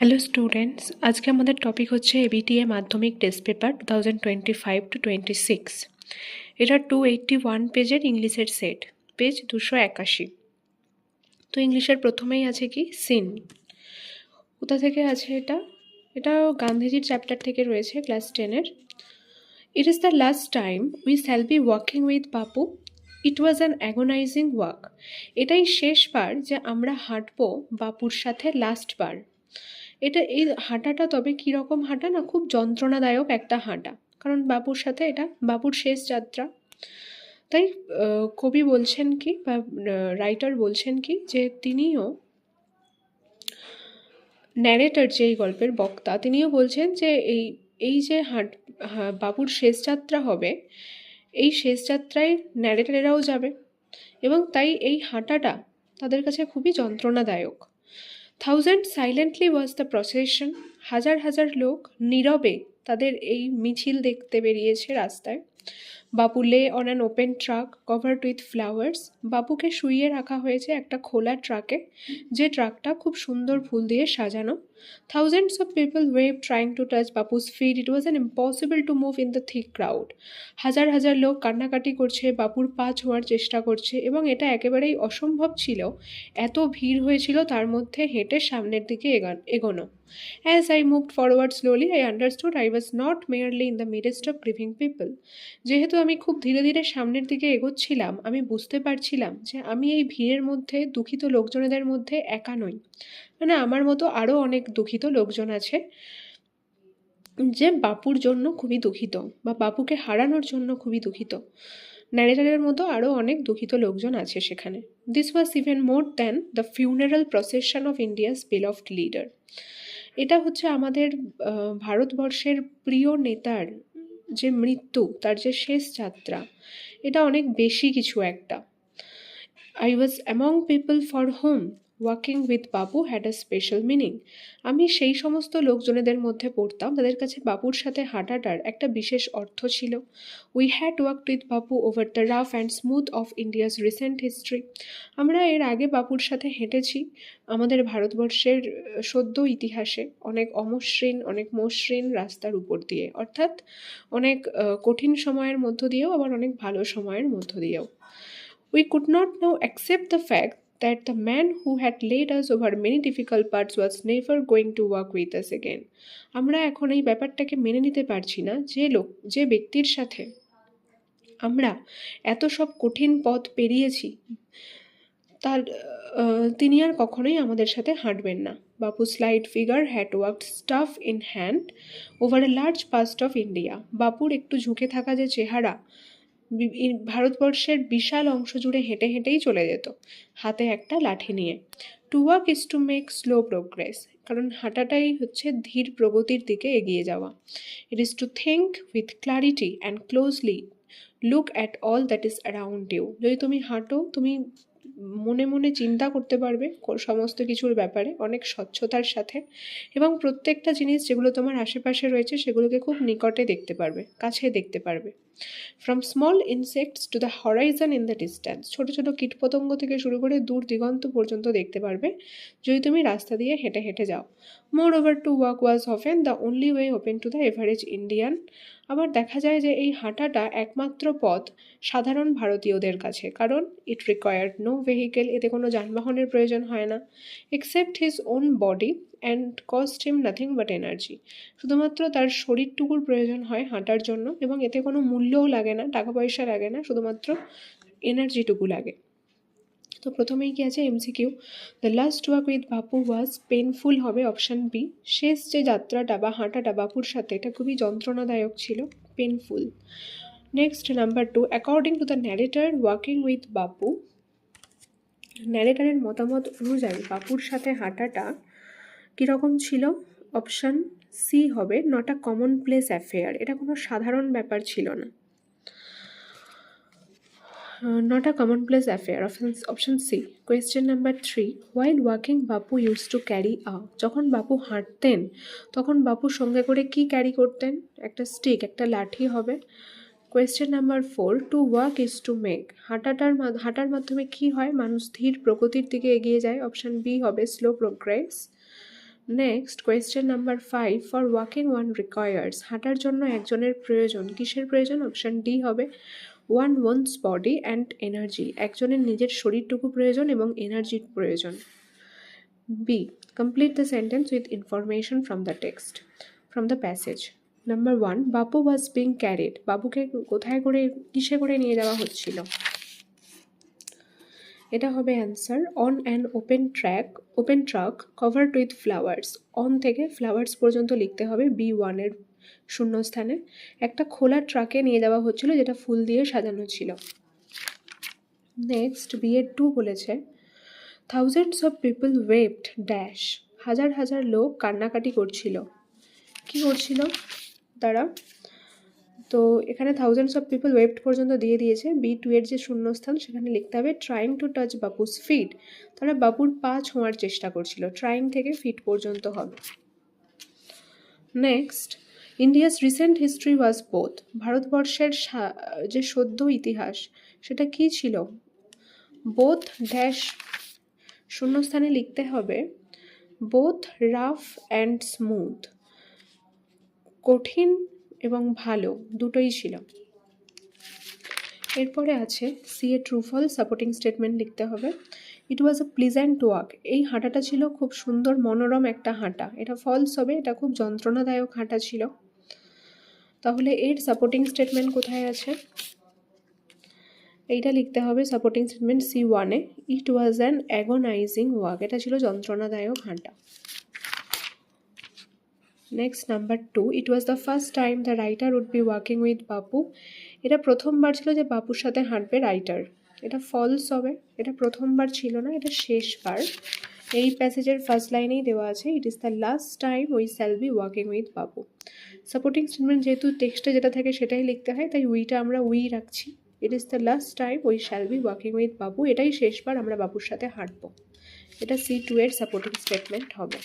Hello students, আজকে আমাদের topic হচ্ছে এবিটিএ মাধ্যমিক টেস্ট পেপার 2025-26। এটা 281 পেজের ইংলিশের সেট, পেজ 281। তো ইংলিশের প্রথমেই আছে কি সিন। কোথা থেকে আছে এটা? এটা গান্ধীজির চ্যাপ্টার থেকে রয়েছে, ক্লাস 10-এর। It is the last time we shall be walking with Bapu. It was an agonizing walk. এটাই শেষবার যে আমরা হাঁটবো বাপুর সাথে, লাস্টবার। এই হাঁটাটা তবে কীরকম হাঁটা না, খুব যন্ত্রণাদায়ক একটা হাঁটা, কারণ বাপুর সাথে এটা বাপুর শেষ যাত্রা। তাই কবি বলছেন কি, বা রাইটার বলছেন কি, যে তিনিও, ন্যারেটর যে এই গল্পের বক্তা, তিনিও বলছেন যে এই যে বাপুর শেষ যাত্রা হবে, এই শেষ যাত্রায় ন্যারেটরেরাও যাবে, এবং তাই এই হাঁটাটা তাদের কাছে খুবই যন্ত্রণাদায়ক। Thousand silently was the procession. হাজার হাজার লোক নীরবে তাদের এই মিছিল দেখতে বেরিয়েছে রাস্তায়। Bapu lay on an open truck covered with flowers. বাপুকে শুইয়ে রাখা হয়েছে একটা খোলা ট্রাকে, যে ট্রাকটা খুব সুন্দর ফুল দিয়ে সাজানো। Thousands of people wave trying to touch Bapu's feet. It was an impossible to move in the thick crowd. হাজার হাজার লোক কান্নাকাটি করছে, বাপুর পা ছোঁয়ার চেষ্টা করছে, এবং এটা একেবারেই অসম্ভব ছিল, এত ভিড় হয়েছিল তার মধ্যে হেঁটে সামনের দিকে এগোনো। As I moved forward slowly, I understood I was not merely in the midst of grieving people. যেহেতু আমি খুব ধীরে ধীরে সামনের দিকে এগোচ্ছিলাম, আমি বুঝতে পারছিলাম যে আমি এই ভিড়ের মধ্যে, দুঃখিত লোকজনেদের মধ্যে একা নই। মানে আমার মতো আরও অনেক দুঃখিত লোকজন আছে, যে বাপুর জন্য খুবই দুঃখিত, বা বাপুকে হারানোর জন্য খুবই দুঃখিত। ন্যারেটারের মতো আরও অনেক দুঃখিত লোকজন আছে সেখানে। This was even more than the funeral procession of India's beloved leader. এটা হচ্ছে আমাদের ভারতবর্ষের প্রিয় নেতার যে মৃত্যু, তার যে শেষ যাত্রা, এটা অনেক বেশি কিছু একটা। I was among people for whom walking with Bapu had a special meaning. আমি সেই সমস্ত লোকজনেদের মধ্যে পড়তাম তাদের কাছে বাপুর সাথে হাঁটাটার একটা বিশেষ অর্থ ছিল। We had walked with Bapu over the rough and smooth of India's recent history. আমরা এর আগে বাপুর সাথে হেঁটেছি আমাদের ভারতবর্ষের সদ্য ইতিহাসে অনেক অমসৃণ, অনেক মসৃণ রাস্তার উপর দিয়ে, অর্থাৎ অনেক কঠিন সময়ের মধ্য দিয়েও, আবার অনেক ভালো সময়ের মধ্য দিয়েও। We could not now accept the fact that the man who had laid us over many difficult parts was never going to work with us again. আমরা এখন এই ব্যাপারটাকে মেনে নিতে পারছি না, যে ব্যক্তির সাথে আমরা এত সব কঠিন পথ পেরিয়েছি, তার তিনি আর কখনোই আমাদের সাথে হাঁটবেন না। বাপু slide figure had worked staff in hand over a large past of India. বাপুর একটু ঝুঁকে থাকা যে চেহারা ভারতবর্ষের বিশাল অংশ জুড়ে হেঁটে হেঁটেই চলে যেত, হাতে একটা লাঠি নিয়ে। To walk is to make slow progress, কারণ হাঁটাটাই হচ্ছে ধীর প্রগতির দিকে এগিয়ে যাওয়া। It is to think with clarity and closely look at all that is around you. যদি তুমি হাঁটো, তুমি মনে মনে চিন্তা করতে পারবে সমস্ত কিছুর ব্যাপারে অনেক স্বচ্ছতার সাথে, এবং প্রত্যেকটা জিনিস যেগুলো তোমার আশেপাশে রয়েছে সেগুলোকে খুব নিকটে দেখতে পারবে, কাছে দেখতে পারবে। From small insects to the Horizon in the distance, ছোটো ছোটো কীটপতঙ্গ থেকে শুরু করে দূর দিগন্ত পর্যন্ত দেখতে পারবে যদি তুমি রাস্তা দিয়ে হেঁটে হেঁটে যাও। মোর over to walk was often the only way open to the average Indian. আবার দেখা যায় যে এই হাঁটাটা একমাত্র পথ সাধারণ ভারতীয়দের কাছে, কারণ ইট রিকোয়ার্ড নো ভেহিকেল, এতে কোনো যানবাহনের প্রয়োজন হয় না। Except his own body and cost him nothing but energy, শুধুমাত্র তার শরীরটুকুর প্রয়োজন হয় হাঁটার জন্য, এবং এতে কোনো মূল্যও লাগে না, টাকা পয়সা লাগে না, শুধুমাত্র এনার্জিটুকু লাগে। তো প্রথমেই কি আছে, MCQ. The last walk with Bapu was painful হবে অপশান বি। শেষ যে যাত্রাটা বা হাঁটাটা বাপুর সাথে, এটা খুবই যন্ত্রণাদায়ক ছিল, painful. Next, number 2, according to the narrator walking with Bapu, ন্যারেটারের মতামত অনুযায়ী বাপুর সাথে হাঁটাটা কীরকম ছিল? অপশান সি হবে, not a commonplace affair, এটা কোনো সাধারণ ব্যাপার ছিল না। Not a commonplace affair, option C. Question number 3, while walking Bapu use to carry যখন বাপু হাঁটতেন তখন বাপু সঙ্গে করে কি ক্যারি করতেন? একটা স্টিক, একটা লাঠি হবে। Question number 4, two walk is to make, হাঁটার মাধ্যমে কি হয়? মানুষ ধীর প্রগতির দিকে এগিয়ে যায়, অপশান বি হবে slow progress. Next question number 5, for walking one requires, হাঁটার জন্য একজনের প্রয়োজন। কিসের প্রয়োজন? অপশান ডি হবে one one's body and energy, একজনের নিজের শরীরটুকু প্রয়োজন এবং এনার্জির প্রয়োজন। B, complete the sentence with information from the text from the passage. Number 1, Bapu was being carried, বাবুকে কোথায় করে কিসে করে নিয়ে যাওয়া হচ্ছিল? এটা হবে answer on an open truck covered with flowers. On থেকে ফ্লাওয়ার্স পর্যন্ত লিখতে হবে B1 শূন্যস্থানে। একটা খোলা ট্রাকে নিয়ে যাওয়া হচ্ছিল যেটা ফুল দিয়ে সাজানো ছিল। নেক্সট B2 বলেছে থাউজেন্ডস অফ পিপল ওয়েপড ড্যাশ, হাজার হাজার লোক কান্নাকাটি করছিল। কি করছিল তারা? তো এখানে থাউজেন্ডস অফ পিপল ওয়েবড পর্যন্ত দিয়ে দিয়েছে। B2 যে শূন্যস্থান সেখানে লিখতে হবে trying to touch Bapu's feet, তারা বাপুর পা ছোঁয়ার চেষ্টা করছিল। ট্রাইং থেকে ফিট পর্যন্ত হবে। নেক্সট, ইন্ডিয়াস রিসেন্ট হিস্ট্রি ওয়াজ বোথ, ভারতবর্ষের যে সদ্য ইতিহাস সেটা কি ছিল? বোথ ড্যাশ শূন্যস্থানে লিখতে হবে বোথ রাফ অ্যান্ড স্মুথ, কঠিন এবং ভালো দুটোই ছিল। এরপরে আছে C A true false, supporting statement লিখতে হবে। ইট ওয়াজ আ প্লিজেন্ট ওয়াক, এই হাঁটাটা ছিল খুব সুন্দর মনোরম একটা হাঁটা। এটা ফলস হবে, এটা খুব যন্ত্রণাদায়ক হাঁটা ছিল। তাহলে এর সাপোর্টিং স্টেটমেন্ট কোথায় আছে? এইটা লিখতে হবে সাপোর্টিং স্টেটমেন্ট C1-এ। It was an agonizing walk, এটা ছিল যন্ত্রণাদায়ক হাঁটা। Next number 2, it was the first time the writer would be walking with Bapu, এটা প্রথমবার ছিল যে বাপুর সাথে হাঁটবে রাইটার। এটা ফলস হবে, এটা প্রথমবার ছিল না, এটা শেষবার। এই প্যাসেজের ফার্স্ট লাইনেই দেওয়া আছে ইট is the last time we shall be walking with Bapu. Supporting statement যেহেতু টেক্সটে যেটা থাকে সেটাই লিখতে হয়, তাই উইটা আমরা উই রাখছি। ইট is the last time we shall be walking with বাপু, এটাই শেষবার আমরা বাপুর সাথে হাঁটবো। এটা C2 এর সাপোর্টিং স্টেটমেন্ট হবে।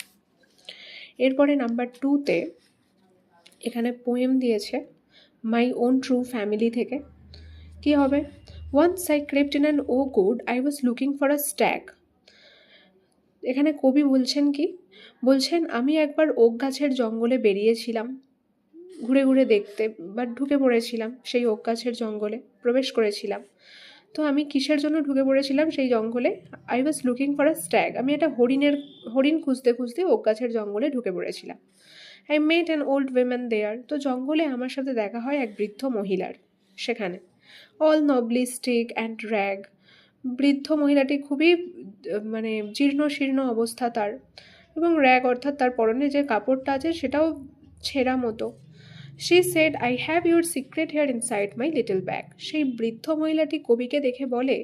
এরপরে নাম্বার 2-তে এখানে পোয়েম দিয়েছে মাই ওন ট্রু ফ্যামিলি থেকে। কি হবে? Once I crept in an oak wood, I was looking for a stag. এখানে কবি বলছেন কি? বলছেন আমি একবার ওক গাছের জঙ্গলে বেরিয়েছিলাম ঘুরে ঘুরে দেখতে, বা ঢুকে পড়েছিলাম সেই ওক গাছের জঙ্গলে, প্রবেশ করেছিলাম। তো আমি কিসের জন্য ঢুকে পড়েছিলাম সেই জঙ্গলে? I was looking for a stag, আমি একটা হরিণ খুঁজতে খুঁজতে ওক গাছের জঙ্গলে ঢুকে পড়েছিলাম। I met an old women there, তো জঙ্গলে আমার সাথে দেখা হয় এক বৃদ্ধ মহিলার সেখানে। অল নবলি স্টিক অ্যান্ড র্যাগ, বৃদ্ধ মহিলাটি খুবই মানে জীর্ণ শীর্ণ অবস্থা তার, এবং র্যাগ অর্থাৎ তার পরনে যে কাপড়টা আছে সেটাও ছেঁড়া মতো। She said I have your secret here inside my little bag, সেই বৃদ্ধ মহিলাটি কবিকে দেখে বলে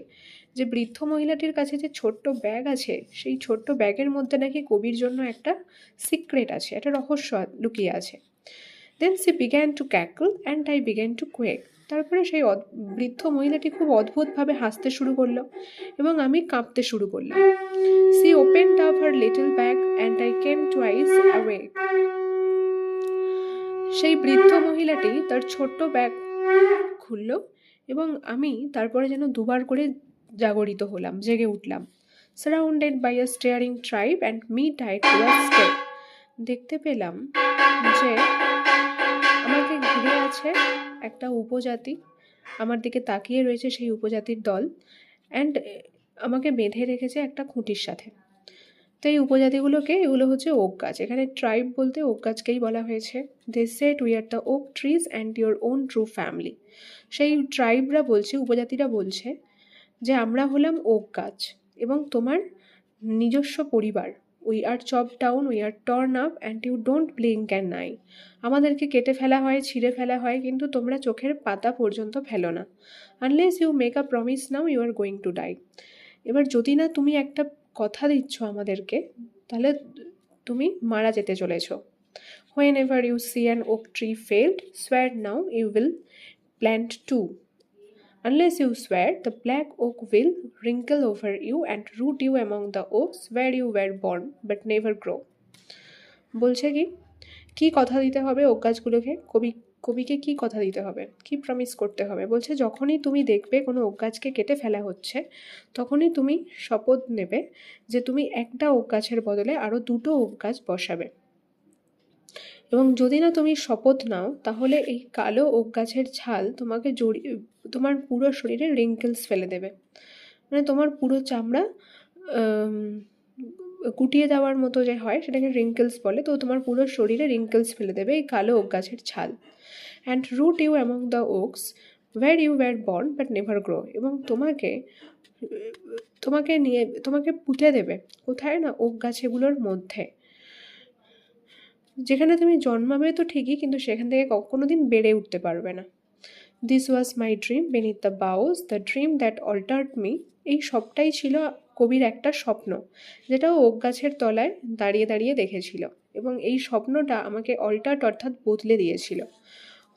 যে বৃদ্ধ মহিলাটির কাছে যে ছোট্ট ব্যাগ আছে সেই ছোট্ট ব্যাগের মধ্যে নাকি কবির জন্য একটা সিক্রেট আছে, একটা রহস্য লুকিয়ে আছে। Then she began to cackle and I began to quake, তারপরে সেই বৃদ্ধ মহিলাটি খুব অদ্ভুতভাবে হাসতে শুরু করলো এবং আমি কাঁপতে শুরু করলাম। She opened up her little bag and I came twice awake, সেই বৃদ্ধ মহিলাটি তার ছোট্ট ব্যাগ খুলল এবং আমি তারপরে যেন দুবার করে জাগরিত হলাম, জেগে উঠলাম। Surrounded by a staring tribe and me tied to a step, দেখতে পেলাম যে আমাকে ঘিরে আছে একটা উপজাতি, আমার দিকে তাকিয়ে রয়েছে সেই উপজাতির দল, অ্যান্ড আমাকে বেঁধে রেখেছে একটা খুঁটির সাথে। তো এই উপজাতিগুলোকে, এগুলো হচ্ছে ওক গাছ, এখানে ট্রাইব বলতে ওক গাছকেই বলা হয়েছে। They said we are the oak trees and your own true family, সেই ট্রাইবরা বলছে, উপজাতিরা বলছে যে আমরা হলাম ওক গাছ এবং তোমার নিজস্ব পরিবার। We are chopped down, we are torn up and you don't blink an eye, আমাদেরকে কেটে ফেলা হয়, ছিঁড়ে ফেলা হয়, কিন্তু তোমরা চোখের পাতা পর্যন্ত ফেলো না। Unless you make a promise now you are going to die, এবার যদি না তুমি একটা কথা দিচ্ছ আমাদেরকে তাহলে তুমি মারা যেতে চলেছ। Whenever you see an oak tree felled swear now you will plant two, unless you swear the black oak will wrinkle over you and root you among the oaks where you were born but never grow। বলছে কি কি কথা দিতে হবে okay গাছগুলোকে? কবি কবিকে কি কথা দিতে হবে, কি প্রমিস করতে হবে? বলছে যখনই তুমি দেখবে কোনো ওক গাছকে কেটে ফেলা হচ্ছে, তখনই তুমি শপথ নেবে যে তুমি একটা ওক গাছের বদলে আরও 2টো ওক গাছ বসাবে। এবং যদি না তুমি শপথ নাও, তাহলে এই কালো ওক গাছের ছাল তোমাকে জড়িয়ে তোমার পুরো শরীরে রিঙ্কেলস ফেলে দেবে। মানে তোমার পুরো চামড়া আম, গুটিয়ে দেওয়ার মতো যে হয়, সেটাকে রিঙ্কেলস বলে। তো তোমার পুরো শরীরে রিঙ্কেলস ফেলে দেবে এই কালো ওক গাছের ছাল। And root you among the oaks where you were born but never grow. এবং তোমাকে তোমাকে পুঁতে দেবে কোথায় না, ওক গাছেগুলোর মধ্যে, যেখানে তুমি জন্মাবে তো ঠিকই, কিন্তু সেখান থেকে কখনো দিন বেড়ে উঠতে পারবে না। This was my dream beneath the বাউস, the dream that altered me. এই সবটাই ছিল কবির একটা স্বপ্ন, যেটা ওক গাছের তলায় দাঁড়িয়ে দাঁড়িয়ে দেখেছিল, এবং এই স্বপ্নটা আমাকে অল্টার্ড অর্থাৎ বদলে দিয়েছিল।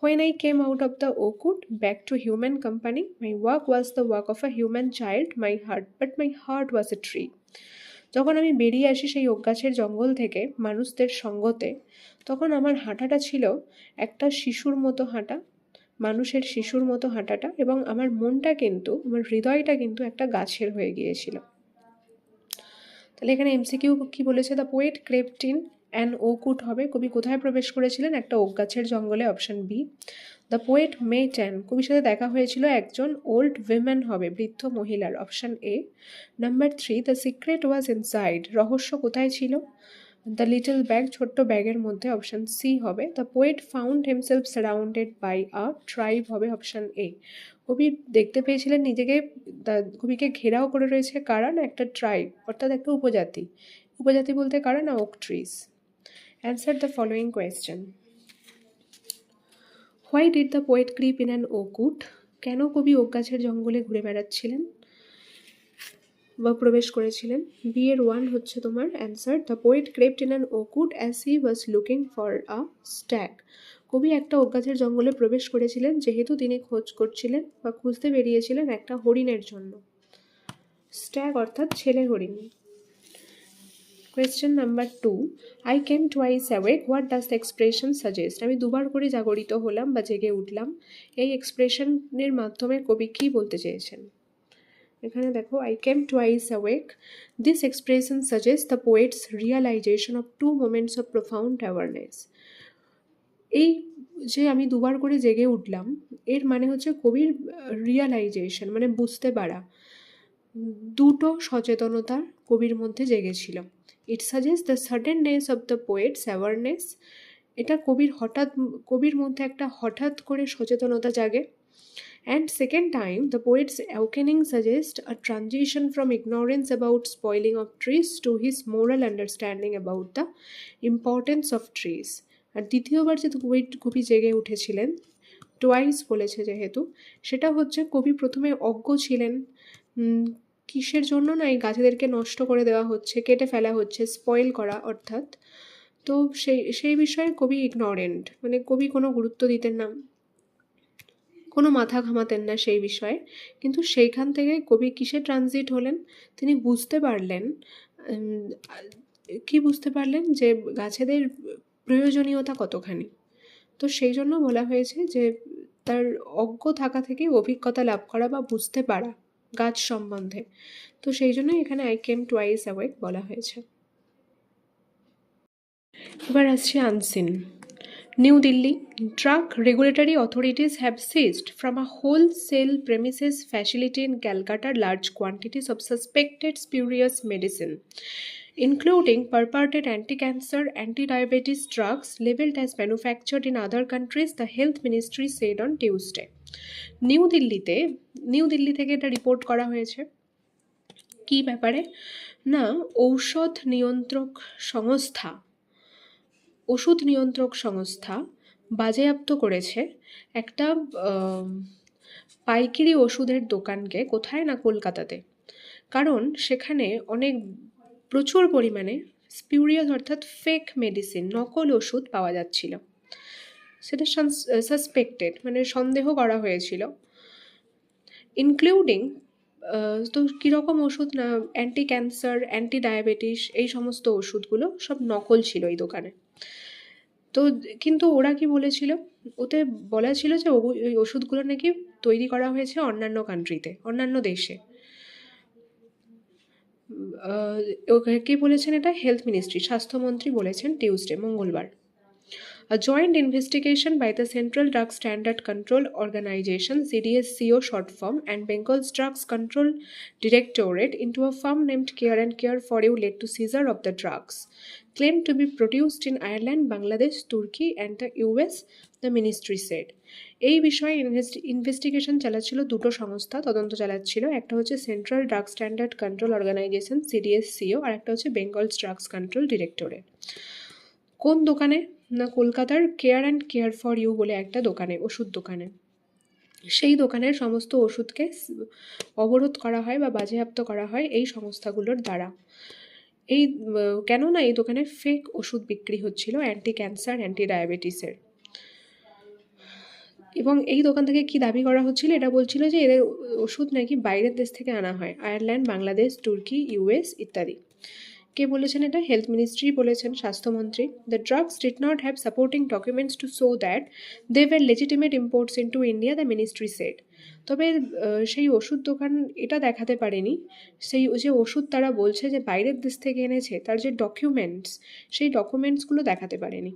When I came out of the oak wood back to human company, my work was the work of a human child, but my heart was a tree. যখন আমি বেরিয়ে আসি সেই ওক গাছের জঙ্গল থেকে মানুষদের সঙ্গতে, তখন আমার হাঁটাটা ছিল একটা শিশুর মতো হাঁটা, মানুষের শিশুর মতো হাঁটাটা, এবং আমার মনটা কিন্তু, আমার হৃদয়টা কিন্তু একটা গাছের হয়ে গিয়েছিল। তাহলে এখানে এমসিকিউ কি বলেছে? The poet crept in an oak wood হবে, কবি কোথায় প্রবেশ করেছিলেন? একটা ওক গাছের জঙ্গলে, option B. The poet met an, কবির সাথে দেখা হয়েছিল একজন ওল্ড উইমেন হবে, বৃদ্ধ মহিলার, option A. Number 3, the secret was inside, রহস্য কোথায় ছিল? দ্য লিটল ব্যাগ, ছোট্ট ব্যাগের মধ্যে, অপশন সি হবে। The poet found himself surrounded by a tribe হবে, অপশন এ। কবি দেখতে পেয়েছিলেন নিজেকে, কবিকে ঘেরাও করে রয়েছে কারা না, একটা ট্রাইব অর্থাৎ একটা উপজাতি। উপজাতি বলতে কারা না, oak trees. Answer the following question. Why did the poet creep in an oak wood, কেন কবি ওক গাছের জঙ্গলে ঘুরে বেড়াচ্ছিলেন বা প্রবেশ করেছিলেন? বি এর 1 হচ্ছে তোমার answer. The poet crept in an oak wood as he was looking for a stag, কবি একটা ওক গাছের জঙ্গলে প্রবেশ করেছিলেন যেহেতু তিনি খোঁজ করছিলেন বা খুঁজতে বেরিয়েছিলেন একটা হরিণের জন্য। স্ট্যাগ অর্থাৎ ছেলে হরিণ। Question number 2, I came twice awake, what does the expression suggest, আমি দুবার করে জাগরিত হলাম বা জেগে উঠলাম, এই এক্সপ্রেশনের মাধ্যমে কবি কী বলতে চেয়েছেন? এখানে দেখো, I came twice awake, this expression suggest the poet's realisation of 2 moments of profound awareness. এই যে আমি দুবার করে জেগে উঠলাম, এর মানে হচ্ছে কবির রিয়ালাইজেশন, মানে বুঝতে পারা, 2টো সচেতনতা কবির মধ্যে জেগেছিল। It suggest the suddenness of the poet's awareness, এটা কবির মধ্যে একটা হঠাৎ করে সচেতনতা জাগে। And second time, the poet's awakening suggests a transition from ignorance about spoiling of trees to his moral understanding about the importance of trees. আর দ্বিতীয়বার যে কবি জেগে উঠেছিলেন, টোয়াইস বলেছে যেহেতু, সেটা হচ্ছে কবি প্রথমে অজ্ঞ ছিলেন কিসের জন্য না, এই গাছেদেরকে নষ্ট করে দেওয়া হচ্ছে, কেটে ফেলা হচ্ছে, স্পয়েল করা অর্থাৎ। তো সেই বিষয়ে কবি ইগনোরেন্ট, মানে কবি কোনো গুরুত্ব দিতেন না, কোনো মাথা ঘামাতেন না সেই বিষয়ে। কিন্তু সেইখান থেকে কবি কিসে ট্রানজিট হলেন? তিনি বুঝতে পারলেন, কি বুঝতে পারলেন? যে গাছেদের প্রয়োজনীয়তা কতখানি। তো সেই জন্য বলা হয়েছে যে তার অজ্ঞ থাকা থেকে অভিজ্ঞতা লাভ করা বা বুঝতে পারা গাছ সম্বন্ধে। তো সেই জন্য এখানে আই কেম টুয়াইস অ্যাওয়েক বলা হয়েছে। এবার আসছে unseen. New Delhi, drug regulatory authorities have seized from a wholesale premises facility in Calcutta large quantities of suspected spurious medicine, including purported anti-cancer, anti-diabetes drugs labeled as manufactured in other countries, the health ministry said on Tuesday. New Delhi থেকে এটা report করা হয়েছে। কি ব্যাপারে না, ওষুধ নিয়ন্ত্রক সংস্থা বাজেয়াপ্ত করেছে একটা পাইকারি ওষুধের দোকানকে, কোথায় না, কলকাতাতে। কারণ সেখানে প্রচুর পরিমাণে স্পিউরিয়াস অর্থাৎ ফেক মেডিসিন, নকল ওষুধ পাওয়া যাচ্ছিল, সেটা সাসপেক্টেড, মানে সন্দেহ করা হয়েছিল। ইনক্লুডিং, তো কীরকম ওষুধ না, অ্যান্টি ক্যান্সার, অ্যান্টি ডায়াবেটিস, এই সমস্ত ওষুধগুলো সব নকল ছিল এই দোকানে। তো কিন্তু ওরা কি বলেছিল, ওতে বলা ছিল যে ওই ওষুধগুলো নাকি তৈরি করা হয়েছে অন্যান্য কান্ট্রিতে, অন্যান্য দেশে। কে বলেছেন এটা? হেলথ মিনিস্ট্রি, স্বাস্থ্যমন্ত্রী বলেছেন টিউসডে, মঙ্গলবার। A joint investigation by the Central Drug Standard Control Organization (CDSCO short form) and Bengal's Drugs Control Directorate into a firm named Care and Care for You led to seizure of the drugs claimed to be produced in Ireland, Bangladesh, Turkey and the US, the ministry said. এই বিষয়ে investigation চালাচ্ছিল দুটো সংস্থা, তদন্ত চালাচ্ছিল। একটা হচ্ছে central drug standard control organisation CDSCO, আর একটা হচ্ছে বেঙ্গলস ড্রাগস কন্ট্রোল ডিরেক্টরেট। কোন দোকানে? না, কলকাতার care and care for you বলে একটা দোকানে, ওষুধ দোকানে। সেই দোকানের সমস্ত ওষুধকে অবরোধ করা হয় বা বাজেয়াপ্ত করা হয় এই সংস্থাগুলোর দ্বারা। এই কেননা এই দোকানে ফেক ওষুধ বিক্রি হচ্ছিল অ্যান্টি ক্যান্সার, অ্যান্টি ডায়াবেটিসের। এবং এই দোকান থেকে কি দাবি করা হচ্ছিল? এটা বলছিল যে এদের ওষুধ নাকি বাইরের দেশ থেকে আনা হয়, আয়ারল্যান্ড, বাংলাদেশ, তুর্কি, US ইত্যাদি। কে বলেছেন এটা? হেলথ মিনিস্ট্রি বলেছেন, স্বাস্থ্যমন্ত্রী। The drugs did not have supporting documents to show that they were legitimate imports into India, the ministry said. তবে সেই ওষুধ দোকান এটা দেখাতে পারেনি, সেই যে ওষুধ তারা বলছে যে বাইরের দেশ থেকে এনেছে, তার যে ডকুমেন্টস, সেই ডকুমেন্টসগুলো দেখাতে পারেনি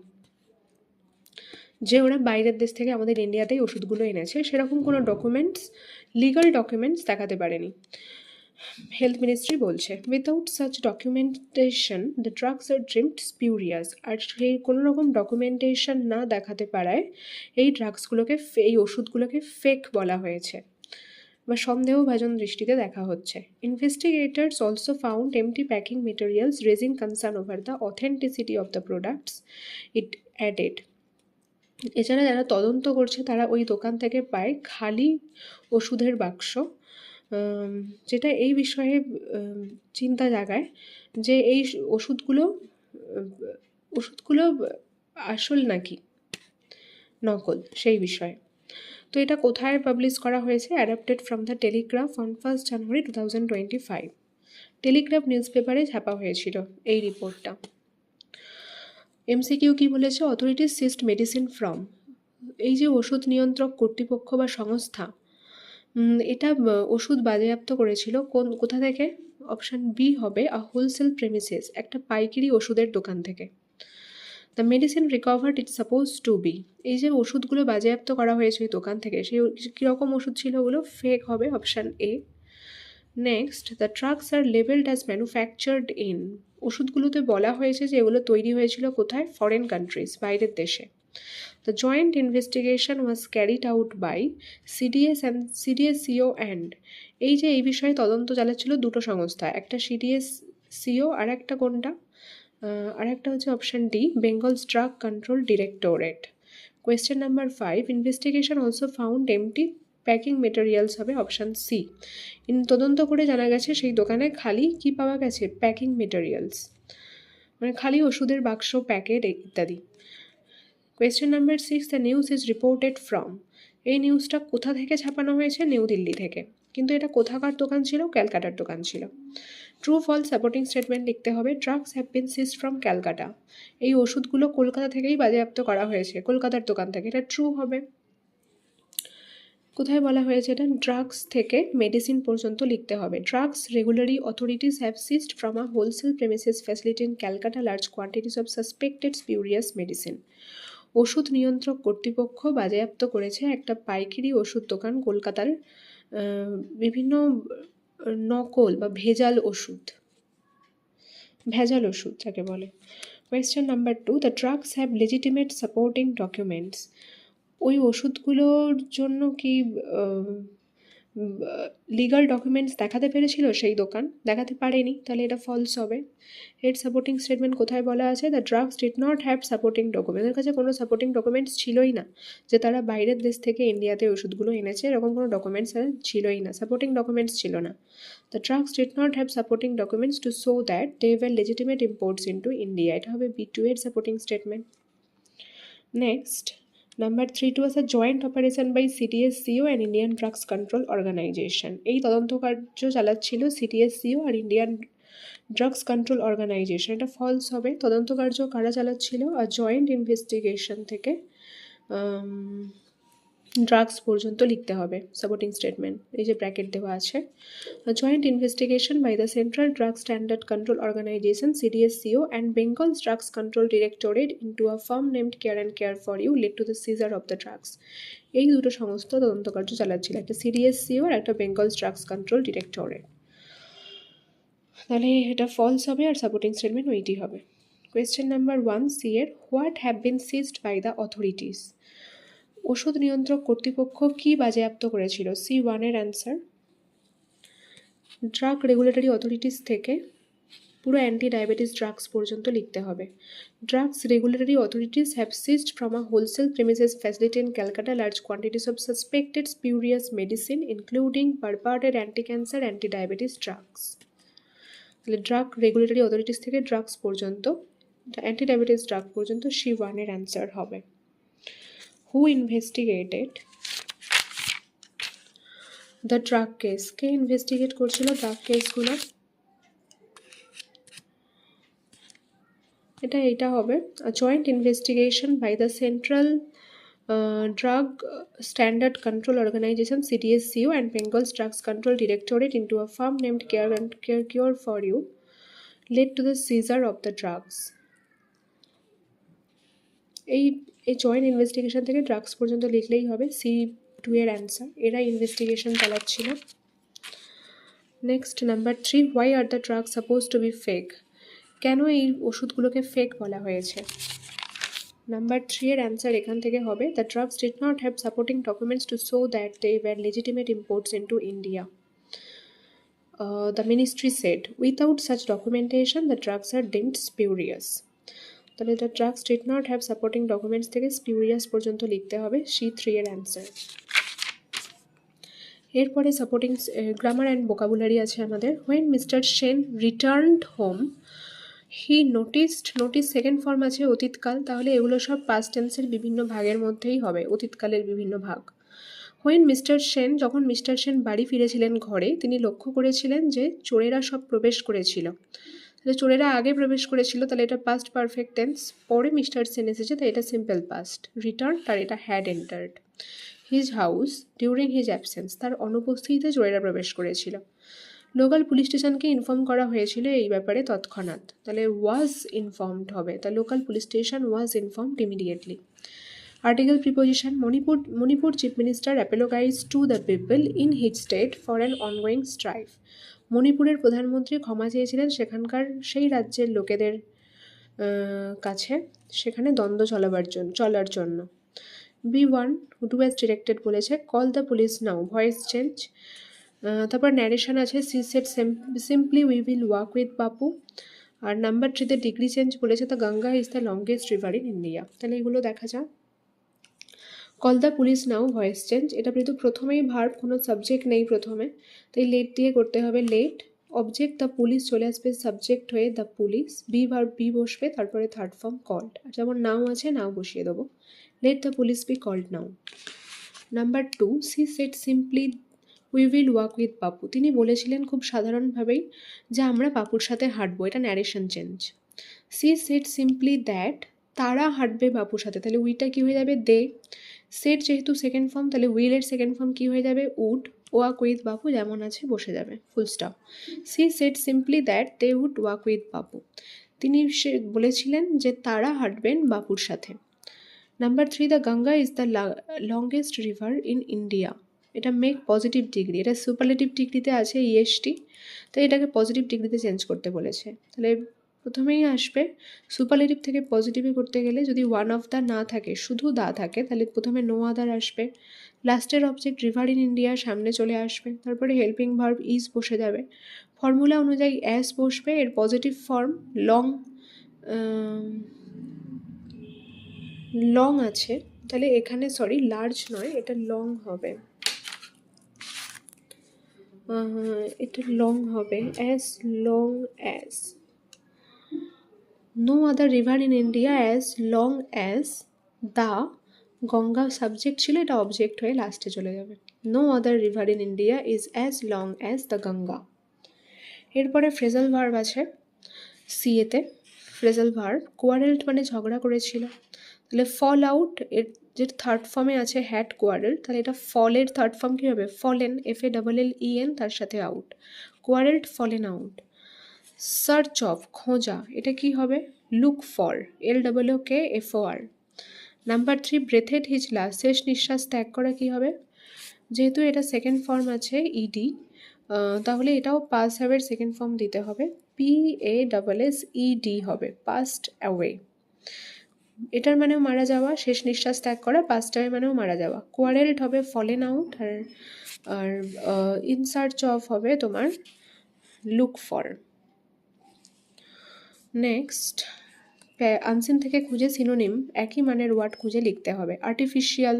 যে ওরা বাইরের দেশ থেকে আমাদের ইন্ডিয়াতেই ওষুধগুলো এনেছে, সেরকম কোনো ডকুমেন্টস, লিগাল ডকুমেন্টস দেখাতে পারেনি। হেলথ মিনিস্ট্রি বলছে, without such documentation the drugs are deemed spurious. আর সেই কোনো রকম ডকুমেন্টেশন না দেখাতে পারায় এই ড্রাগসগুলোকে, এই ওষুধগুলোকে ফেক বলা হয়েছে বা সন্দেহভাজন দৃষ্টিতে দেখা হচ্ছে। Investigators also found empty packing materials, raising concern over the authenticity of the products, it added. এছাড়া যারা তদন্ত করছে তারা ওই দোকান থেকে পায় খালি ওষুধের বাক্স, যেটা এই বিষয়ে চিন্তা জাগায় যে এই ওষুধগুলো আসল নাকি নকল, সেই বিষয়ে। তো এটা কোথায় পাবলিশ করা হয়েছে? Adapted from the Telegraph on 1 January 2025। Telegraph news পেপারে ছাপা হয়েছিল এই রিপোর্টটা। MCQ কি বলেছে? Authorities seized medicine from. এই যে ওষুধ নিয়ন্ত্রক কর্তৃপক্ষ বা সংস্থা, এটা ওষুধ বাজেয়াপ্ত করেছিল কোথা থেকে? অপশান বি হবে আ হোলসেল প্রেমিসেস, একটা পাইকারি ওষুধের দোকান থেকে। The medicine recovered it suppose to be. এই যে ওষুধগুলো বাজেয়াপ্ত করা হয়েছে ওই দোকান থেকে, সেই কীরকম ওষুধ ছিল ওগুলো? ফেক হবে, option A. Next, the drugs are labelled as manufactured in. ওষুধগুলোতে বলা হয়েছে যে এগুলো তৈরি হয়েছিল কোথায়? ফরেন কান্ট্রিজ, বাইরের দেশে। The joint investigation was carried out by CDSCO and. এই যে এই বিষয়ে তদন্ত চালাচ্ছিল দুটো সংস্থা, একটা CDSCO আর একটা কোনটা? আর একটা হচ্ছে option D, Bengal's drug control directorate. Question number 5, investigation also found empty packing materials হবে অপশান সি। তদন্ত করে জানা গেছে সেই দোকানে খালি কি পাওয়া গেছে? প্যাকিং মেটেরিয়ালস, মানে খালি ওষুধের বাক্স, প্যাকেট ইত্যাদি। Question number 6, the news is reported from. এই নিউজটা কোথা থেকে ছাপানো হয়েছে? নিউ দিল্লি থেকে। কিন্তু এটা কোথাকার দোকান ছিল? ক্যালকাটার দোকান ছিল। ট্রু ফলস সাপোর্টিং স্টেটমেন্ট লিখতে হবে। Drugs have been ceased from Calcutta. এই ওষুধগুলো কলকাতা থেকেই বাজেয়াপ্ত করা হয়েছে, কলকাতার দোকান থেকে। এটা ট্রু হবে। কোথায় বলা হয়েছে এটা? ড্রাগস থেকে মেডিসিন পর্যন্ত লিখতে হবে। Drugs regulatory authorities have seized from a wholesale premises facility in Calcutta large quantities of suspected spurious medicine. ওষুধ নিয়ন্ত্রক কর্তৃপক্ষ বাজেয়াপ্ত করেছে একটা পাইকারি ওষুধ দোকান কলকাতার বিভিন্ন নকল বা ভেজাল ওষুধ যাকে বলে। Question number 2, the drugs have legitimate supporting documents. ওই ওষুধগুলোর জন্য কি লিগাল ডকুমেন্টস দেখাতে পেরেছিল সেই দোকান? দেখাতে পারেনি, তাহলে এটা ফলস হবে। এর সাপোর্টিং স্টেটমেন্ট কোথায় বলা আছে? The drugs did not have supporting document. এর কাছে কোনো সাপোর্টিং ডকুমেন্টস ছিলই না যে তারা বাইরের দেশ থেকে ইন্ডিয়াতে ওষুধগুলো এনেছে, এরকম কোনো ডকুমেন্টস ছিলই না, সাপোর্টিং ডকুমেন্টস ছিল না। The drugs did not have supporting documents to show that they were legitimate imports into India. এটা হবে B2 এর supporting statement. Next, number 3 was a joint operation by CDSCO and Indian Drugs Control Organization. এই তদন্ত কার্য চালাচ্ছিল CDSCO আর Indian drugs control organisation, এটা false হবে। তদন্ত কার্য কারা চালাচ্ছিল? আর জয়েন্ট ইনভেস্টিগেশন থেকে ড্রাগস পর্যন্ত লিখতে হবে সাপোর্টিং স্টেটমেন্ট, এই যে ব্র্যাকেট দেওয়া আছে। Joint investigation by the central drug standard control organisation CDSCO and Bengal's Drugs Control Directorate into a firm named Care and Care for You led to the seizure of the drugs. এই দুটো সমস্ত তদন্ত কার্য চালাচ্ছিল, একটা CDSCO আর একটা Bengal's drugs control directorate. তাহলে এটা ফলস হবে আর সাপোর্টিং স্টেটমেন্ট ওইটি হবে। কোয়েশ্চেন নাম্বার 1 সি এর, what have been seized by the authorities? ওষুধ নিয়ন্ত্রক কর্তৃপক্ষ কি বাজেয়াপ্ত করেছিল? C1 এর অ্যান্সার, ড্রাগ রেগুলেটরি অথরিটিস থেকে পুরো অ্যান্টি ডায়াবেটিস ড্রাগস পর্যন্ত লিখতে হবে। Drugs regulatory authorities have seized from a wholesale premises facility in Calcutta large quantities of suspected spurious medicine including purported anti cancer anti diabetes drugs. তাহলে drug regulatory authorities থেকে drugs পর্যন্ত, anti diabetes drug পর্যন্ত C1 এর answer হবে। Who investigated the drug case? কে investigate করছিল drug কেসগুলো? এটা হবে joint investigation by the central drug standard control organisation CDSCO and Bengal's Drugs Control Directorate into a firm named Care and Cure for You led to the seizure of the drugs. এই joint investigation থেকে drugs পর্যন্ত লিখলেই হবে, C2 এর answer. এরা investigation চালাচ্ছিল। Next number 3, why are the drug suppose to B fake? কেন এই ওষুধগুলোকে ফেক বলা হয়েছে? নাম্বার 3 এর অ্যান্সার এখান থেকে হবে, the drugs did not have supporting documents to show that they were legitimate imports into India. The ministry said, without such documentation, the drugs are deemed spurious. তাহলে the drugs did not have supporting documents থেকে স্পিউরিয়াস পর্যন্ত লিখতে হবে, C3 এর answer. এরপরে supporting grammar and vocabulary আছে আমাদের। When mister Sen returned home he notice second form আছে অতীতকাল, তাহলে এগুলো সব পাস্ট টেন্সের বিভিন্ন ভাগের মধ্যেই হবে, অতীতকালের বিভিন্ন ভাগ। হোয়েন মিস্টার সেন, যখন মিস্টার সেন বাড়ি ফিরেছিলেন ঘরে, তিনি লক্ষ্য করেছিলেন যে চোরেরা সব প্রবেশ করেছিল। তাহলে চোরেরা আগে প্রবেশ করেছিল, তাহলে এটা পাস্ট পারফেক্ট টেন্স। পরে মিস্টার সেন এসেছে, তাই এটা সিম্পল পাস্ট। রিটার্ন, আর এটা had entered. His house during his absence, তার অনুপস্থিতিতে চোরেরা প্রবেশ করেছিল। লোকাল পুলিশ স্টেশনকে ইনফর্ম করা হয়েছিল এই ব্যাপারে তৎক্ষণাৎ, তাহলে ওয়াজ ইনফর্মড হবে, তা local police station was informed immediately. Article preposition, Manipur chief minister apologise to the people in his state for an ongoing strife. মণিপুরের প্রধানমন্ত্রী ক্ষমা চেয়েছিলেন সেখানকার সেই রাজ্যের লোকেদের কাছে সেখানে দ্বন্দ্ব চলার জন্য। B1 ডু অ্যাজ ডিরেক্টেড বলেছে, call the police now, voice change. তারপর ন্যারেশন আছে, C said simply we will walk with Bapu. R number 3তে degree change বলেছে, the Ganga is the longest river in India. তাহলে এগুলো দেখা যাক। Call the police now, voice change, এটা কিন্তু প্রথমেই ভার্ব, কোনো সাবজেক্ট নেই প্রথমে, তাই লেট দিয়ে করতে হবে, লেট। অবজেক্ট দ্য পুলিশ চলে আসবে সাবজেক্ট হয়ে, দ্য পুলিশ। ভার্ব বি বসবে, তারপরে থার্ড ফর্ম কল্ড। আর যেমন নাও আছে, নাও বসিয়ে দেবো, let the police be called now. Number 2, she said simply we will walk with Bapu, তিনি বলেছিলেন খুব সাধারণভাবেই যে আমরা বাপুর সাথে হাঁটবো, এটা narration change. C said simply that, তারা হাঁটবে বাপুর সাথে, তাহলে উইটা কী হয়ে যাবে, দে। সেট যেহেতু সেকেন্ড ফর্ম, তাহলে উইলের সেকেন্ড ফর্ম কী হয়ে যাবে, উড। ওয়াক উইথ বাপু যেমন আছে বসে যাবে, full stop. She said simply that they would walk with Bapu, তিনি বলেছিলেন যে তারা হাঁটবেন বাপুর সাথে। Number 3, the Ganga is the longest river in India, এটা মেক পজিটিভ ডিগ্রি, এটা সুপারলেটিভ ডিগ্রিতে আছে EST, তো এটাকে পজিটিভ ডিগ্রিতে চেঞ্জ করতে বলেছে। তাহলে প্রথমেই আসবে সুপারলেটিভ থেকে পজিটিভে করতে গেলে যদি ওয়ান অফ দ্য না থাকে, শুধু দা থাকে, তাহলে প্রথমে নো আদার আসবে, লাস্টের অবজেক্ট রিভার ইন ইন্ডিয়া সামনে চলে আসবে, তারপরে হেল্পিং ভার্ব ইজ বসে যাবে, ফর্মুলা অনুযায়ী অ্যাস বসবে, এর পজিটিভ ফর্ম লং আছে, তাহলে এখানে সরি লার্জ নয়, এটা লং হবে, এটা লং হবে, as long as. No other river in India as long as the Ganga subject ছিল, এটা অবজেক্ট হয়ে লাস্টে চলে যাবে। No other river in India is as long as the Ganga. এরপরে ফ্রেজাল ভার্ব আছে সিএতে। ফ্রেজাল ভার্ব কোয়ারেল্ট মানে ঝগড়া করেছিল, তাহলে ফল আউট এর যে থার্ড ফর্মে আছে হ্যাড কোয়ারেল, তাহলে এটা ফলের থার্ড ফর্ম কী হবে? ফলেন, FALLEN, তার সাথে out, quarrelled fallen out. Search of খোঁজা, এটা কি হবে? Look for, LOOKFOR। Number 3 breathed his last, শেষ নিঃশ্বাস ত্যাগ করা কি হবে? যেহেতু এটা সেকেন্ড ফর্ম আছে ইডি, তাহলে এটাও পাস হ্যাভের সেকেন্ড ফর্ম দিতে হবে, PASSED হবে, পাস্ট অ্যাওয়ে। এটার মানেও মারা যাওয়া, শেষ নিঃশ্বাস ত্যাগ করা, পাস্ট অ্যাওয়ে মানেও মারা যাওয়া। কোয়ারেল্ট হবে ফলেন আউট, আর ইন সার্চ অফ হবে তোমার লুক ফর। নেক্সট আনসিন থেকে খুঁজে সিনোনিম একই মানের ওয়ার্ড খুঁজে লিখতে হবে। আর্টিফিশিয়াল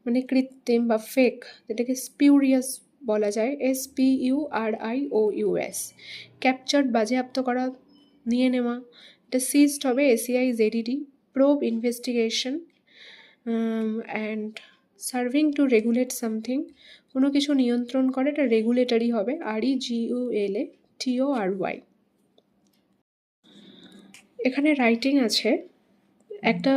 মানে কৃত্রিম বা ফেক, যেটাকে স্পিউরিয়াস বলা যায়, SPURIOUS। ক্যাপচার্ড বাজেয়াপ্ত করা, নিয়ে নেওয়া, এটা সিজড হবে SEIZED। Probe investigation, and serving to regulate something, কোনো কিছু নিয়ন্ত্রণ করে, এটা রেগুলেটরি হবে, REGULATORY। এখানে রাইটিং আছে একটা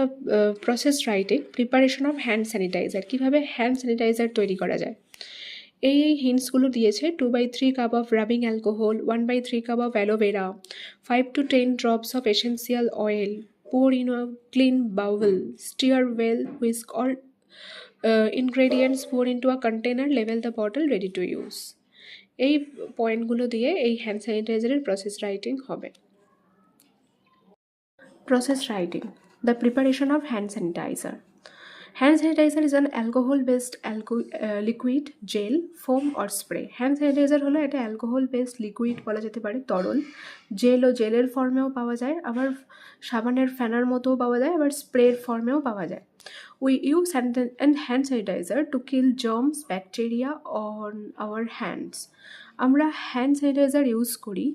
process writing, preparation of hand sanitiser, কীভাবে হ্যান্ড স্যানিটাইজার তৈরি করা যায়। এই হিন্টসগুলো দিয়েছে। 2/3 cup of rubbing alcohol, 1/3 cup of aloe vera, 5 to 10 drops of essential oil, pour in a clean bowl, stir well, whisk all ingredients, pour into a container, label the bottle, ready to use। এই পয়েন্টগুলো দিয়ে এই hand স্যানিটাইজারের process writing হবে। Process writing. The preparation of hand sanitizer. Hand sanitizer is an alcohol-based liquid, gel, foam or spray. Hand sanitizer হলো এটা alcohol-based liquid বলা যেতে পারে, তরল। জেল ও জেলের ফর্মেও পাওয়া যায়, আবার সাবানের ফেনার মতোও পাওয়া যায়, আবার স্প্রের ফর্মেও পাওয়া যায়। We use hand sanitizer to kill germs, bacteria on our hands. আমরা হ্যান্ড স্যানিটাইজার ইউজ করি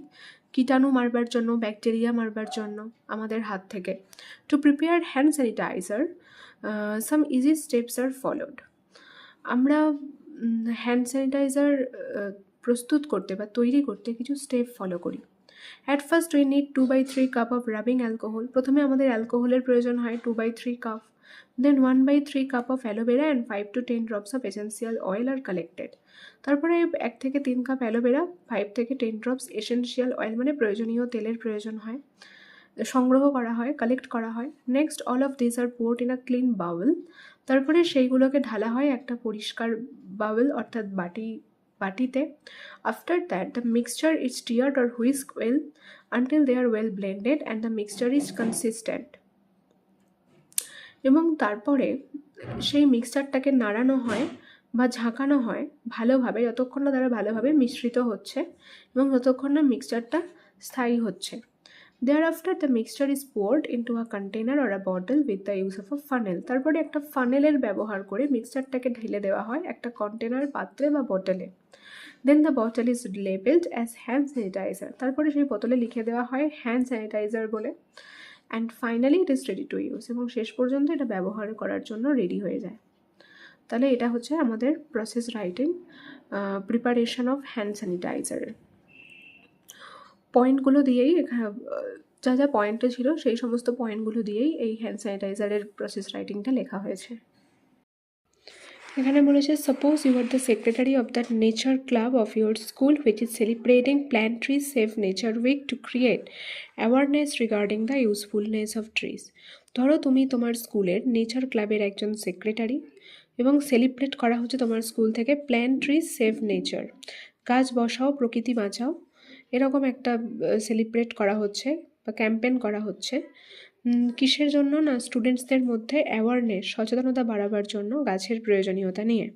কীটাণু মারবার জন্য, ব্যাকটেরিয়া মারবার জন্য আমাদের হাত থেকে। To prepare hand sanitiser some easy steps are followed. আমরা হ্যান্ড স্যানিটাইজার প্রস্তুত করতে বা তৈরি করতে কিছু স্টেপ ফলো করি। At first we need 2/3 cup of rubbing alcohol, প্রথমে আমাদের অ্যালকোহলের প্রয়োজন হয় 2/3 cup. Then 1/3 cup of aloe vera and 5 to 10 drops of essential oil are collected. তারপরে 1 থেকে 3 কাপ অ্যালোভেরা, 5 থেকে 10 drops এসেন্সিয়াল অয়েল মানে প্রয়োজনীয় তেলের প্রয়োজন হয়, সংগ্রহ করা হয়, কালেক্ট করা হয়। Next all of this are poured in a clean bowl, তারপরে সেইগুলোকে ঢালা হয় একটা পরিষ্কার বাউল অর্থাৎ বাটিতে। After that the mixture is stirred or whisk well until they are well blended and the mixture is consistent. এবং তারপরে সেই মিক্সচারটাকে নাড়ানো হয় বা ঝাঁকানো হয় ভালোভাবে, যতক্ষণ না তারা ভালোভাবে মিশ্রিত হচ্ছে এবং যতক্ষণ না মিক্সচারটা স্থায়ী হচ্ছে। Thereafter the mixture is poured into a container or a bottle with the use of a funnel. তারপরে একটা ফানেলের ব্যবহার করে মিক্সচারটাকে ঢেলে দেওয়া হয় একটা কন্টেনার, পাত্রে বা বোতলে। Then the bottle is labeled as hand sanitizer. তারপরে সেই বোতলে লিখে দেওয়া হয় হ্যান্ড স্যানিটাইজার বলে। And finally it is ready to use, এবং শেষ পর্যন্ত এটা ব্যবহার করার জন্য রেডি হয়ে যায়। তাহলে এটা হচ্ছে আমাদের process writing, preparation of hand স্যানিটাইজারের পয়েন্টগুলো দিয়েই, যা যা পয়েন্টে ছিল সেই সমস্ত পয়েন্টগুলো দিয়েই এই হ্যান্ড স্যানিটাইজারের প্রসেস রাইটিংটা লেখা হয়েছে। এখানে বলেছে suppose you are the secretary of the nature club of your school which is celebrating plant trees save nature week to create awareness regarding the usefulness of trees. ধরো তুমি তোমার স্কুলের নেচার ক্লাবের একজন সেক্রেটারি এবং সেলিব্রেট করা হচ্ছে তোমার স্কুল থেকে প্ল্যান্ট ট্রিজ সেভ নেচার, গাছ বসাও প্রকৃতি বাঁচাও, এরকম একটা সেলিব্রেট করা হচ্ছে বা ক্যাম্পেন করা হচ্ছে। কিসের জন্য? না স্টুডেন্টসদের মধ্যে অ্যাওয়ারনেস, সচেতনতা বাড়াবার জন্য গাছের প্রয়োজনীয়তা নিয়ে।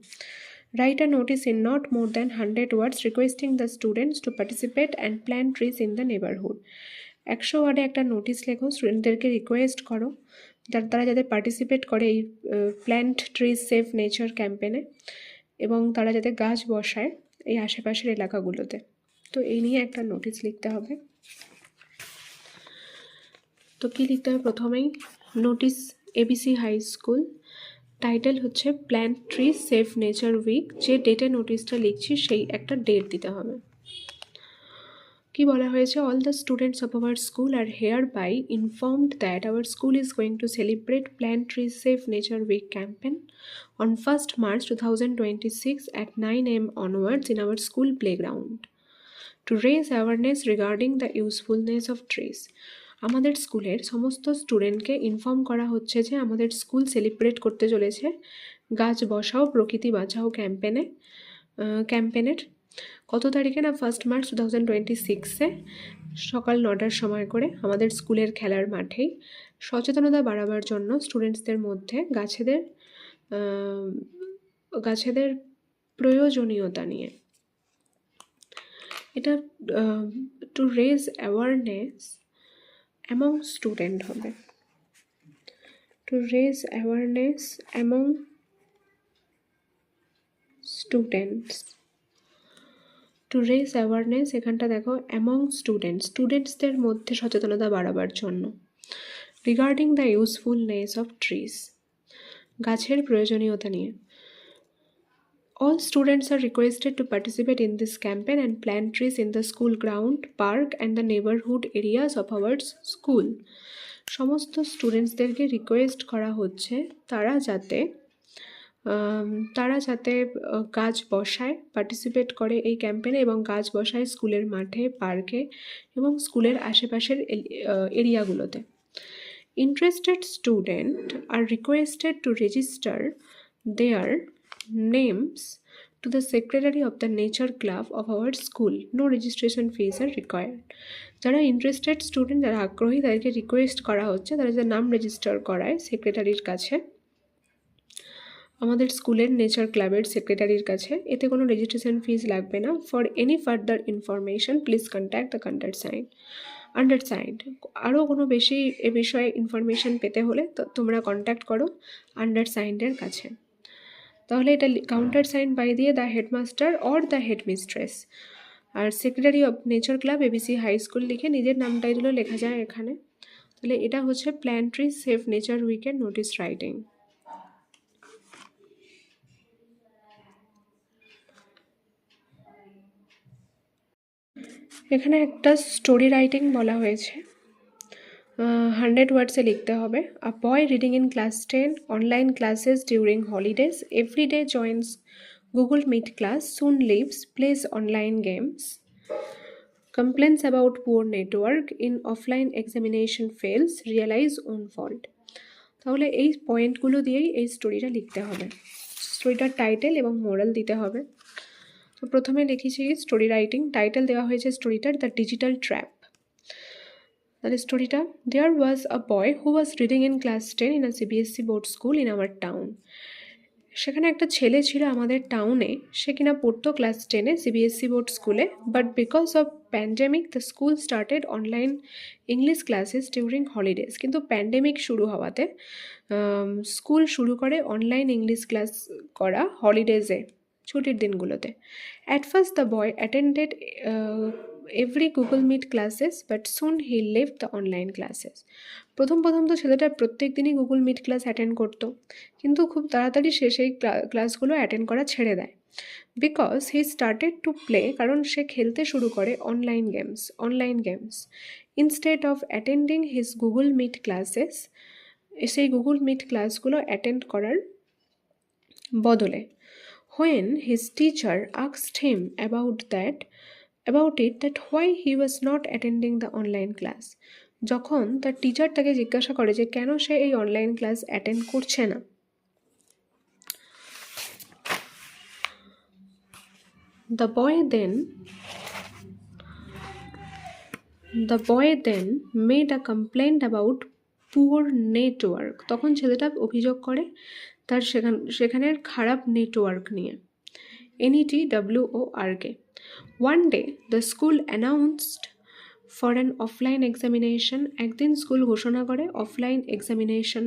Write a notice in not more than 100 words requesting the students to participate and plant trees in the neighbourhood. 100 ওয়ার্ডে একটা নোটিস লেখো, স্টুডেন্টদেরকে রিকোয়েস্ট করো তারা যাতে পার্টিসিপেট করে এই প্ল্যান্ট ট্রিজ সেভ নেচার ক্যাম্পেনে, এবং তারা যাতে গাছ বসায় এই আশেপাশের এলাকাগুলোতে। তো এই নিয়ে একটা নোটিস লিখতে হবে। তো কী লিখতে হবে? প্রথমেই notice ABC high school, title হচ্ছে plant trees save nature week, যে ডেটে নোটিসটা লিখছি সেই একটা ডেট দিতে হবে। কি বলা হয়েছে, all the students of our school are hereby informed that our school is going to celebrate plant trees save nature week campaign on 1st March 2026 at 9 am onwards in our school playground to raise awareness regarding the usefulness of trees. আমাদের স্কুলের সমস্ত স্টুডেন্টকে inform করা হচ্ছে যে আমাদের school celebrate করতে চলেছে গাছ বসাও প্রকৃতি বাঁচাও ক্যাম্পেনের কত তারিখে না 1st March 2026 সকাল 9টার সময় করে আমাদের স্কুলের খেলার মাঠেই সচেতনতা বাড়াবার জন্য স্টুডেন্টসদের মধ্যে গাছেদের প্রয়োজনীয়তা নিয়ে, এটা to raise awareness among student হবে, to raise awareness among students, to raise awareness এখানটা দেখো অ্যামং স্টুডেন্টসদের মধ্যে সচেতনতা বাড়াবার জন্য, regarding the usefulness of trees গাছের প্রয়োজনীয়তা নিয়ে। All students are requested to participate in this campaign and plant trees in the school ground, park and the neighborhood areas of our school. সমস্ত স্টুডেন্টসদেরকে রিকোয়েস্ট করা হচ্ছে তারা যাতে গাছ বসায়, পার্টিসিপেট করে এই ক্যাম্পেনে এবং গাছ বসায় স্কুলের মাঠে, পার্কে এবং স্কুলের আশেপাশের এরিয়াগুলোতে। Interested students are requested to register their names to the secretary of the nature club of our school. No registration fees are required. যারা ইন্টারেস্টেড স্টুডেন্ট, যারা আগ্রহী, তাদেরকে রিকোয়েস্ট করা হচ্ছে তারা যে নাম রেজিস্টার করায় সেক্রেটারির কাছে, আমাদের স্কুলের নেচার ক্লাবের সেক্রেটারির কাছে। এতে কোনো রেজিস্ট্রেশন ফিজ লাগবে না। For any further information please contact the undersigned. আরও কোনো বেশি এ বিষয়ে ইনফরমেশন পেতে হলে তো তোমরা কন্ট্যাক্ট করো আন্ডারসাইন্ডের কাছে। তাহলে এটা কাউন্টার সাইন বাই দিয়ে the headmaster or the headmistress, আর secretary of nature club ABC high school লিখে নিজের নামটাই দিলেও লেখা যায় এখানে। তাহলে এটা হচ্ছে প্ল্যান্ট ট্রিজ সেভ নেচার উইকের নোটিস রাইটিং। এখানে একটা স্টোরি রাইটিং বলা হয়েছে, 100 ওয়ার্ডসে লিখতে হবে। A boy reading in class 10 online classes during holidays every day joins Google Meet class soon leaves plays online games complains about poor network in offline examination fails realise own fault. তাহলে এই পয়েন্টগুলো দিয়েই এই স্টোরিটা লিখতে হবে। স্টোরিটার title এবং moral দিতে হবে। তো প্রথমে লিখেছি স্টোরি রাইটিং, টাইটেল দেওয়া হয়েছে স্টোরিটার দ্য ডিজিটাল ট্র্যাপ। তাহলে স্টোরিটা, there was a boy who was reading in class 10 in a CBSE board school in our town. সেখানে একটা ছেলে ছিল আমাদের টাউনে, সে কিনা পড়তো ক্লাস 10-এ সিবিএসসি বোর্ড স্কুলে। But because of pandemic the school started online English classes during holidays. কিন্তু প্যান্ডেমিক শুরু হওয়াতে স্কুল শুরু করে অনলাইন ইংলিশ ক্লাস করা হলিডেজে, ছুটির দিনগুলোতে। At first the boy attended every Google Meet classes but soon he left the online classes. প্রথম তো ছেলেটা প্রত্যেক দিনই গুগল মিট ক্লাস অ্যাটেন্ড করতো, কিন্তু খুব তাড়াতাড়ি সে সেই ক্লাসগুলো অ্যাটেন্ড করা ছেড়ে দেয়। Because he started to play, কারণ সে খেলতে শুরু করে online games instead of attending his Google Meet classes. সেই গুগল মিট ক্লাসগুলো অ্যাটেন্ড করার বদলে। When his teacher asked him about it that why he was not attending the online class, যখন তার টিচার তাকে জিজ্ঞাসা করে যে কেন সে এই অনলাইন ক্লাস অ্যাটেন্ড করছে না, the boy then made a complaint about poor network. তখন ছেলেটা অভিযোগ করে তার সেখানের খারাপ নেটওয়ার্ক নিয়ে, NETWORK. One day the school announced for an offline examination. একদিন স্কুল ঘোষণা করে অফলাইন এক্সামিনেশন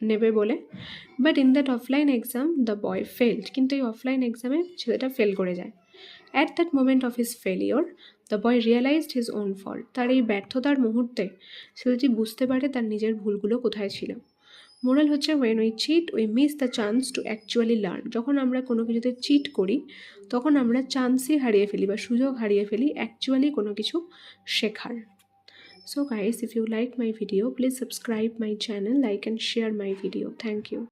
নেবে বলে। But in that offline exam the boy failed, কিন্তু এই অফলাইন এক্সামে ছেলেটা ফেল করে যায়। At that moment of his failure the boy realised his own fault. তার এই ব্যর্থতার মুহূর্তে ছেলেটি বুঝতে পারে তার নিজের ভুলগুলো কোথায় ছিল। মোরাল হচ্ছে when we cheat we miss the chance to actually learn. যখন আমরা কোনো কিছুতে চিট করি তখন আমরা চান্সই হারিয়ে ফেলি বা সুযোগ হারিয়ে ফেলি অ্যাকচুয়ালি কোনো কিছু শেখার। So guys, if you like my video, please subscribe my channel, like and share my video. Thank you.